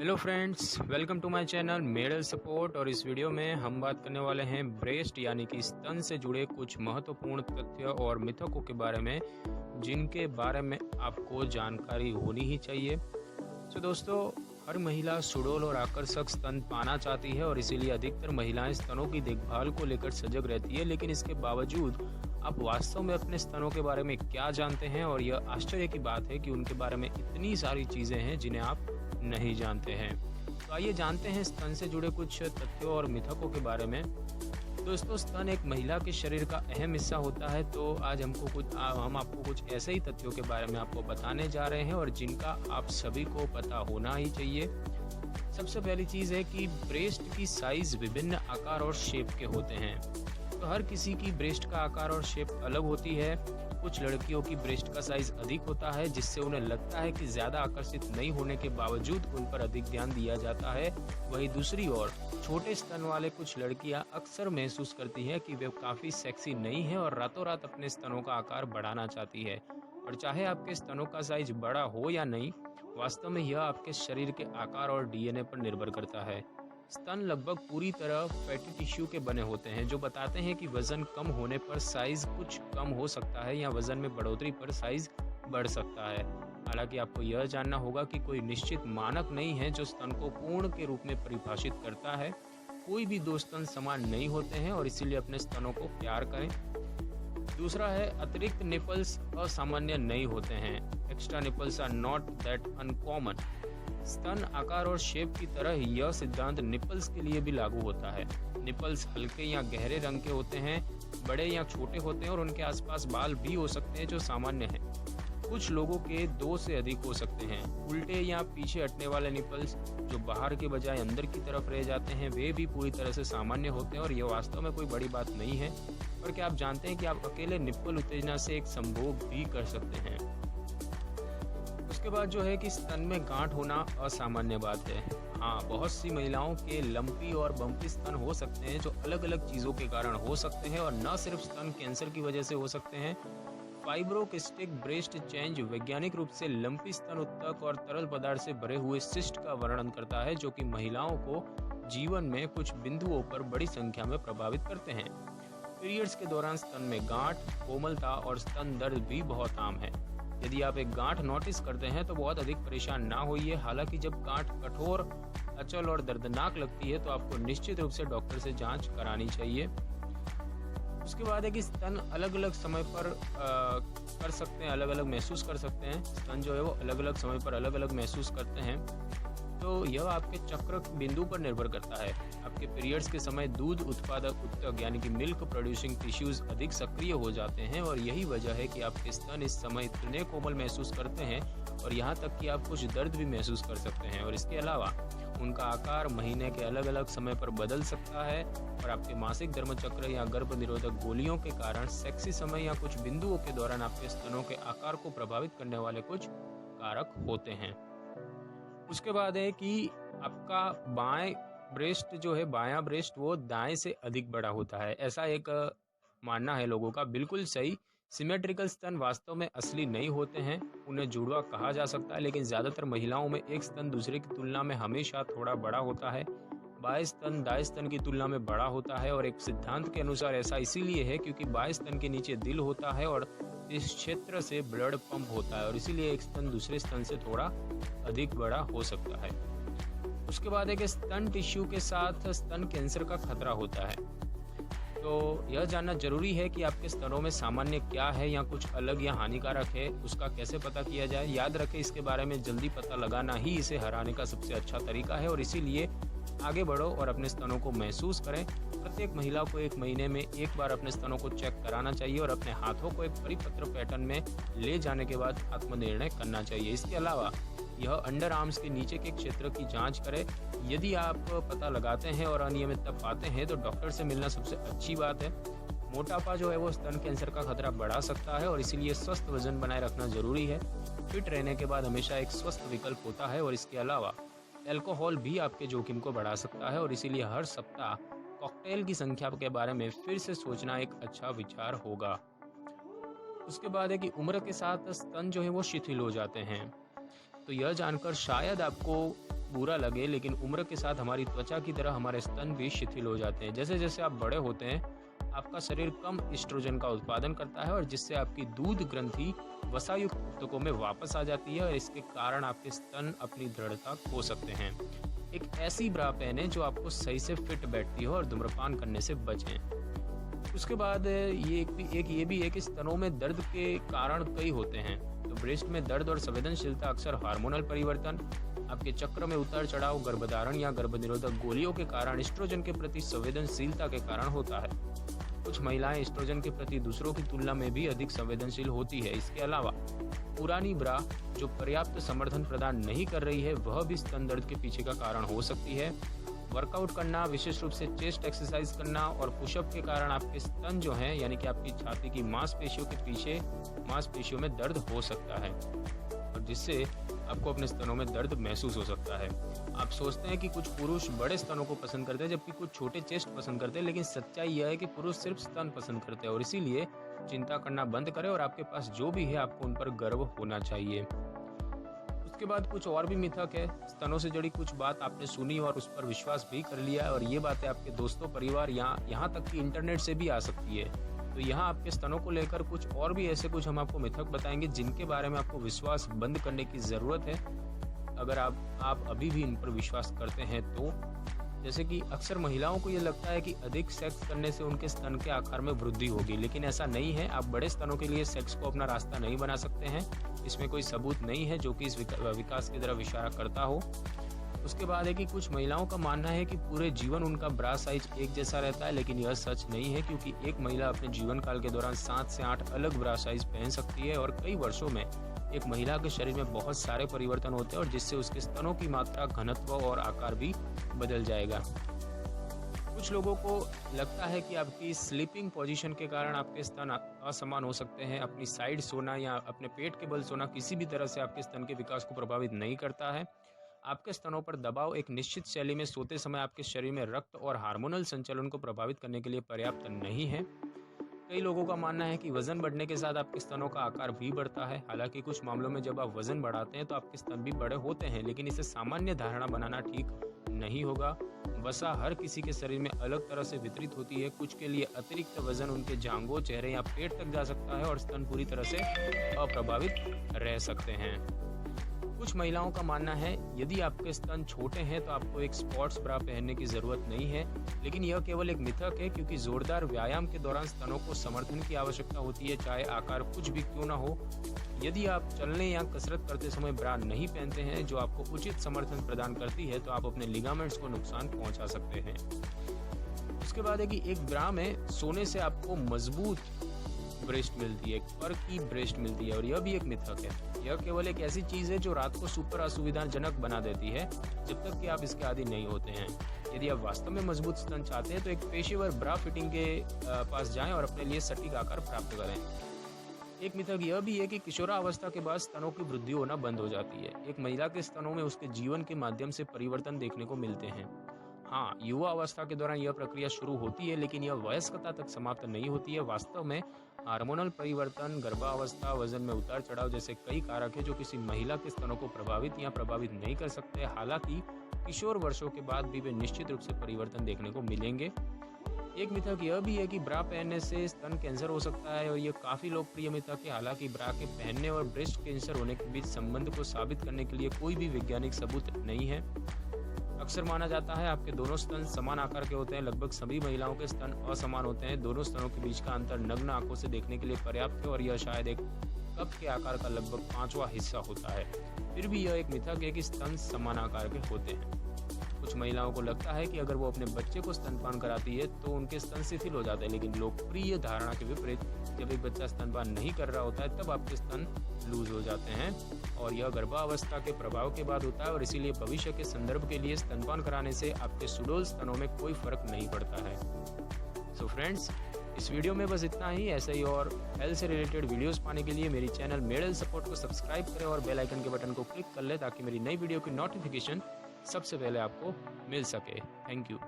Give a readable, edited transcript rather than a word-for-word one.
Hello friends, welcome to my channel medal support. और इस video में हम बात करने वाले हैं ब्रेस्ट यानी कि स्तन से जुड़े कुछ महत्वपूर्ण तथ्य और मिथकों के बारे में, जिनके बारे में आपको जानकारी होनी ही चाहिए। तो दोस्तों, हर महिला सुडौल और आकर्षक स्तन पाना चाहती है और इसीलिए अधिकतर महिलाएं स्तनों की देखभाल को लेकर सजग रहती है। लेकिन इसके बावजूद आप वास्तव में अपने स्तनों के बारे में क्या जानते हैं? और यह आश्चर्य की बात है कि उनके बारे में इतनी सारी चीज़ें हैं जिन्हें आप नहीं जानते हैं। तो आइए जानते हैं स्तन से जुड़े कुछ तथ्यों और मिथकों के बारे में। दोस्तों, स्तन एक महिला के शरीर का अहम हिस्सा होता है। तो आज हम आपको कुछ ऐसे ही तथ्यों के बारे में आपको बताने जा रहे हैं और जिनका आप सभी को पता होना ही चाहिए। सबसे पहली चीज़ है कि ब्रेस्ट की साइज विभिन्न आकार और शेप के होते हैं। तो हर किसी की ब्रेस्ट का आकार और शेप अलग होती है। कुछ लड़कियों की ब्रेस्ट का साइज अधिक होता है, जिससे उन्हें लगता है कि ज़्यादा आकर्षित नहीं होने के बावजूद उन पर अधिक ध्यान दिया जाता है। वहीं दूसरी ओर छोटे स्तन वाले कुछ लड़कियां अक्सर महसूस करती हैं कि वे काफ़ी सेक्सी नहीं है और रातों रात अपने स्तनों का आकार बढ़ाना चाहती है। और चाहे आपके स्तनों का साइज बड़ा हो या नहीं, वास्तव में यह आपके शरीर के आकार और डीएनए पर निर्भर करता है। स्तन लगभग पूरी तरह फैटी टिश्यू के बने होते हैं, जो बताते हैं कि वजन कम होने पर साइज कुछ कम हो सकता है या वजन में बढ़ोतरी पर साइज बढ़ सकता है। हालांकि आपको यह जानना होगा कि कोई निश्चित मानक नहीं है जो स्तन को पूर्ण के रूप में परिभाषित करता है। कोई भी दो स्तन समान नहीं होते हैं और इसीलिए अपने स्तनों को प्यार करें। दूसरा है, अतिरिक्त निपल्स असामान्य नहीं होते हैं। Extra nipples are not that uncommon. स्तन आकार और शेप की तरह ही यह सिद्धांत निपल्स के लिए भी लागू होता है। निपल्स हल्के या गहरे रंग के होते हैं, बड़े या छोटे होते हैं और उनके आसपास बाल भी हो सकते हैं, जो सामान्य है। कुछ लोगों के 2 से अधिक हो सकते हैं। उल्टे या पीछे हटने वाले निपल्स, जो बाहर के बजाय अंदर की तरफ रह जाते हैं, वे भी पूरी तरह से सामान्य होते हैं और यह वास्तव में कोई बड़ी बात नहीं है। और क्या आप जानते हैं कि आप अकेले निप्पल उत्तेजना से एक संभोग भी कर सकते हैं? उसके बाद जो है कि स्तन में गांठ होना असामान्य बात है। हाँ, बहुत सी महिलाओं के लंपी और बम्पी स्तन हो सकते हैं, जो अलग अलग चीज़ों के कारण हो सकते हैं और न सिर्फ स्तन कैंसर की वजह से हो सकते हैं। फाइब्रोकिस्टिक ब्रेस्ट चेंज वैज्ञानिक रूप से लंपी स्तन उत्तक और तरल पदार्थ से भरे हुए सिस्ट का वर्णन करता है, जो कि महिलाओं को जीवन में कुछ बिंदुओं पर बड़ी संख्या में प्रभावित करते हैं। पीरियड्स के दौरान स्तन में गांठ, कोमलता और स्तन दर्द भी बहुत आम है। यदि आप एक गांठ नोटिस करते हैं तो बहुत अधिक परेशान ना होइए। हालांकि जब गांठ कठोर, अचल और दर्दनाक लगती है तो आपको निश्चित रूप से डॉक्टर से जांच करानी चाहिए। उसके बाद है कि स्तन अलग अलग समय पर कर सकते हैं, अलग अलग महसूस कर सकते हैं। स्तन जो है वो अलग अलग समय पर अलग अलग महसूस करते हैं। तो यह आपके चक्र बिंदु पर निर्भर करता है। आपके पीरियड्स के समय दूध उत्पादक उत्तक यानी कि मिल्क प्रोड्यूसिंग टिश्यूज अधिक सक्रिय हो जाते हैं और यही वजह है कि आपके स्तन इस समय इतने कोमल महसूस करते हैं और यहाँ तक कि आप कुछ दर्द भी महसूस कर सकते हैं। और इसके अलावा उनका आकार महीने के अलग अलग समय पर बदल सकता है और आपके मासिक धर्मचक्र या गर्भ निरोधक गोलियों के कारण सेक्सी समय या कुछ बिंदुओं के दौरान आपके स्तनों के आकार को प्रभावित करने वाले कुछ कारक होते हैं। उसके बाद है कि आपका बाएं ब्रेस्ट जो है, बायां ब्रेस्ट वो दाएं से अधिक बड़ा होता है, ऐसा एक मानना है लोगों का। बिल्कुल सही। सिमेट्रिकल स्तन वास्तव में असली नहीं होते हैं, उन्हें जुड़वा कहा जा सकता है, लेकिन ज़्यादातर महिलाओं में एक स्तन दूसरे की तुलना में हमेशा थोड़ा बड़ा होता है। बाएं स्तन दाएं स्तन की तुलना में बड़ा होता है और एक सिद्धांत के अनुसार ऐसा इसीलिए है क्योंकि बाएं स्तन के नीचे दिल होता है और इस क्षेत्र से ब्लड पंप होता है और इसीलिए एक स्तन दूसरे स्तन से थोड़ा अधिक बड़ा हो सकता है। उसके बाद है कि स्तन टिश्यू के साथ स्तन कैंसर का खतरा होता है। तो यह जानना जरूरी है कि आपके स्तनों में सामान्य क्या है या कुछ अलग या हानिकारक है, उसका कैसे पता किया जाए। याद रखें, इसके बारे में जल्दी पता लगाना ही इसे हराने का सबसे अच्छा तरीका है और इसीलिए आगे बढ़ो और अपने स्तनों को महसूस करें। प्रत्येक महिला को 1 महीने में एक बार अपने स्तनों को चेक कराना चाहिए और अपने हाथों को एक परिपत्र पैटर्न में ले जाने के बाद आत्मनिर्णय करना चाहिए। इसके अलावा यह अंडर आर्म्स के नीचे के क्षेत्र की जांच करें। यदि आप पता लगाते हैं और अनियमितता पाते हैं तो डॉक्टर से मिलना सबसे अच्छी बात है। मोटापा जो है वो स्तन कैंसर का खतरा बढ़ा सकता है और इसीलिए स्वस्थ वजन बनाए रखना जरूरी है। फिट रहने के बाद हमेशा एक स्वस्थ विकल्प होता है और इसके अलावा अल्कोहल भी आपके जोखिम को बढ़ा सकता है और इसीलिए हर सप्ताह कॉकटेल की संख्या के बारे में फिर से सोचना एक अच्छा विचार होगा। उसके बाद है कि उम्र के साथ स्तन जो है वो शिथिल हो जाते हैं। तो यह जानकर शायद आपको बुरा लगे, लेकिन उम्र के साथ हमारी त्वचा की तरह हमारे स्तन भी शिथिल हो जाते हैं। जैसे जैसे आप बड़े होते हैं, आपका शरीर कम एस्ट्रोजन का उत्पादन करता है और जिससे आपकी दूध ग्रंथि वसायुक्त ऊतकों में वापस आ जाती है और इसके कारण आपके स्तन अपनी दृढ़ता खो सकते हैं। एक ऐसी ब्रा पहने जो आपको सही से फिट बैठती हो और धूम्रपान करने से बचें। उसके बाद ये भी है कि स्तनों में दर्द के कारण कई होते हैं। तो ब्रेस्ट में दर्द और संवेदनशीलता अक्सर हार्मोनल परिवर्तन, आपके चक्र में उतार चढ़ाव, गर्भधारण या गर्भनिरोधक गोलियों के कारण, एस्ट्रोजन के प्रति संवेदनशीलता के कारण होता है। कुछ महिलाएं एस्ट्रोजन के प्रति दूसरों की तुलना में भी अधिक संवेदनशील होती है। इसके अलावा पुरानी ब्रा जो पर्याप्त समर्थन प्रदान नहीं कर रही है, वह भी स्तन दर्द के पीछे का कारण हो सकती है। वर्कआउट करना, विशेष रूप से चेस्ट एक्सरसाइज करना और पुशअप के कारण आपके स्तन जो हैं, यानी कि आपकी छाती की मांसपेशियों के पीछे मांसपेशियों में दर्द हो सकता है और जिससे आपको अपने स्तनों में दर्द महसूस हो सकता है। आप सोचते हैं कि कुछ पुरुष बड़े स्तनों को पसंद करते हैं जबकि कुछ छोटे चेस्ट पसंद करते हैं, लेकिन सच्चाई यह है कि पुरुष सिर्फ स्तन पसंद करते हैं और इसीलिए चिंता करना बंद करें और आपके पास जो भी है आपको उन पर गर्व होना चाहिए। उसके बाद कुछ और भी मिथक है। स्तनों से जुड़ी कुछ बात आपने सुनी और उस पर विश्वास भी कर लिया और ये बातें आपके दोस्तों, परिवार या यहाँ तक कि इंटरनेट से भी आ सकती है। तो यहाँ आपके स्तनों को लेकर कुछ और भी ऐसे कुछ हम आपको मिथक बताएंगे जिनके बारे में आपको विश्वास बंद करने की ज़रूरत है अगर आप अभी भी इन पर विश्वास करते हैं तो। जैसे कि अक्सर महिलाओं को ये लगता है कि अधिक सेक्स करने से उनके स्तन के आकार में वृद्धि होगी, लेकिन ऐसा नहीं है। आप बड़े स्तनों के लिए सेक्स को अपना रास्ता नहीं बना सकते हैं। इसमें कोई सबूत नहीं है जो कि इस विकास की तरफ इशारा करता हो। उसके बाद है कि कुछ महिलाओं का मानना है कि पूरे जीवन उनका ब्रा साइज एक जैसा रहता है, लेकिन यह सच नहीं है क्योंकि एक महिला अपने जीवन काल के दौरान 7 से 8 अलग ब्रा साइज पहन सकती है और कई वर्षों में एक महिला के शरीर में बहुत सारे परिवर्तन होते हैं और जिससे उसके स्तनों की मात्रा, घनत्व और आकार भी बदल जाएगा। कुछ लोगों को लगता है कि आपकी स्लीपिंग पोजीशन के कारण आपके स्तन असमान हो सकते हैं। अपनी साइड सोना या अपने पेट के बल सोना किसी भी तरह से आपके स्तन के विकास को प्रभावित नहीं करता है। आपके स्तनों पर दबाव एक निश्चित शैली में सोते समय आपके शरीर में रक्त और हार्मोनल संचालन को प्रभावित करने के लिए पर्याप्त नहीं है। कई लोगों का मानना है कि वजन बढ़ने के साथ आपके स्तनों का आकार भी बढ़ता है। हालांकि कुछ मामलों में जब आप वजन बढ़ाते हैं तो आपके स्तन भी बड़े होते हैं, लेकिन इसे सामान्य धारणा बनाना ठीक नहीं होगा। वसा हर किसी के शरीर में अलग तरह से वितरित होती है। कुछ के लिए अतिरिक्त वजन उनके जांघों, चेहरे या पेट तक जा सकता है और स्तन पूरी तरह से अप्रभावित रह सकते हैं। कुछ महिलाओं का मानना है यदि आपके स्तन छोटे हैं तो आपको एक स्पोर्ट्स ब्रा पहनने की जरूरत नहीं है, लेकिन यह केवल एक मिथक है क्योंकि जोरदार व्यायाम के दौरान स्तनों को समर्थन की आवश्यकता होती है, चाहे आकार कुछ भी क्यों ना हो। यदि आप चलने या कसरत करते समय ब्रा नहीं पहनते हैं जो आपको उचित समर्थन प्रदान करती है तो आप अपने लिगामेंट्स को नुकसान पहुंचा सकते हैं। उसके बाद है कि एक ब्रा में सोने से आपको मजबूत ब्रेस्ट मिलती है, पर की ब्रेस्ट मिलती है और यह भी एक मिथक है। यह केवल एक ऐसी चीज है जो रात को सुपर असुविधाजनक बना देती है जब तक कि आप इसके आदी नहीं होते हैं। यदि आप वास्तव में मजबूत स्तन चाहते हैं तो एक पेशेवर ब्रा फिटिंग के पास जाएं और अपने लिए सटीक आकार प्राप्त करें। एक मिथक यह भी है कि किशोरावस्था के बाद स्तनों की वृद्धि होना बंद हो जाती है। एक महिला के स्तनों में उसके जीवन के माध्यम से परिवर्तन देखने को मिलते हैं। हाँ, युवा अवस्था के दौरान यह प्रक्रिया शुरू होती है, लेकिन यह वयस्कता तक समाप्त नहीं होती है। वास्तव में हार्मोनल परिवर्तन, गर्भावस्था, वजन में उतार चढ़ाव जैसे कई कारक हैं जो किसी महिला के स्तनों को प्रभावित या प्रभावित नहीं कर सकते। हालांकि किशोर वर्षों के बाद भी वे निश्चित रूप से परिवर्तन देखने को मिलेंगे। एक मिथक यह भी है कि ब्रा पहनने से स्तन कैंसर हो सकता है और यह काफी लोकप्रिय मिथक है। हालांकि ब्रा के पहनने और ब्रेस्ट कैंसर होने के बीच संबंध को साबित करने के लिए कोई भी वैज्ञानिक सबूत नहीं है। अक्सर माना जाता है आपके दोनों स्तन समान आकार के होते हैं। लगभग सभी महिलाओं के स्तन असमान होते हैं। दोनों स्तनों के बीच का अंतर नग्न आंखों से देखने के लिए पर्याप्त है और यह शायद एक कप के आकार का लगभग 5वां हिस्सा होता है। फिर भी यह एक मिथक है कि स्तन समान आकार के होते हैं। कुछ महिलाओं को लगता है कि अगर वो अपने बच्चे को स्तनपान कराती है तो उनके स्तन शिथिल हो जाते हैं, लेकिन लोकप्रिय धारणा के विपरीत जब एक बच्चा स्तनपान नहीं कर रहा होता है तब आपके स्तन लूज हो जाते हैं और यह गर्भावस्था के प्रभाव के बाद होता है और इसीलिए भविष्य के संदर्भ के लिए स्तनपान कराने से आपके सुडौल स्तनों में कोई फर्क नहीं पड़ता है। सो फ्रेंड्स, इस वीडियो में बस इतना ही। ऐसे ही और हेल्थ से रिलेटेड वीडियोस पाने के लिए मेरी चैनल मेडल सपोर्ट को सब्सक्राइब करें और बेल आइकन के बटन को क्लिक कर लें ताकि मेरी नई वीडियो की नोटिफिकेशन सबसे पहले आपको मिल सके। Thank you.